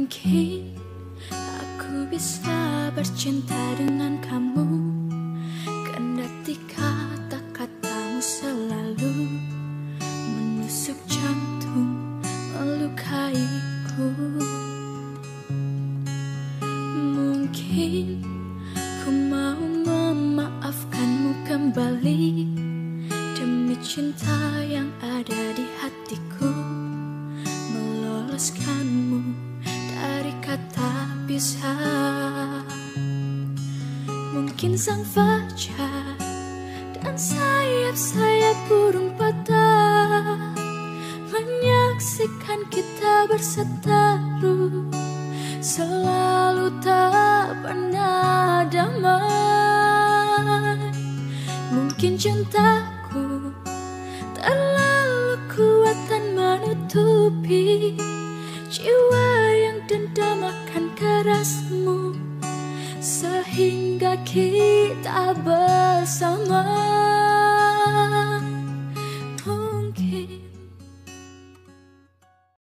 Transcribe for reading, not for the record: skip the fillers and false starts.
Mungkin aku bisa bercinta dengan kamu, kendati kata-katamu selalu menusuk jantung, melukaiku. Mungkin ku mau memaafkanmu kembali demi cinta yang ada di hatiku, meloloskanmu dari kata pisah. Mungkin sang fajar dan sayap-sayap burung patah menyaksikan kita berseteru, selalu tak pernah damai. Mungkin cintaku terlalu kuat dan menutupi jiwa yang dendam akan kerasmu, sehingga kita bersama.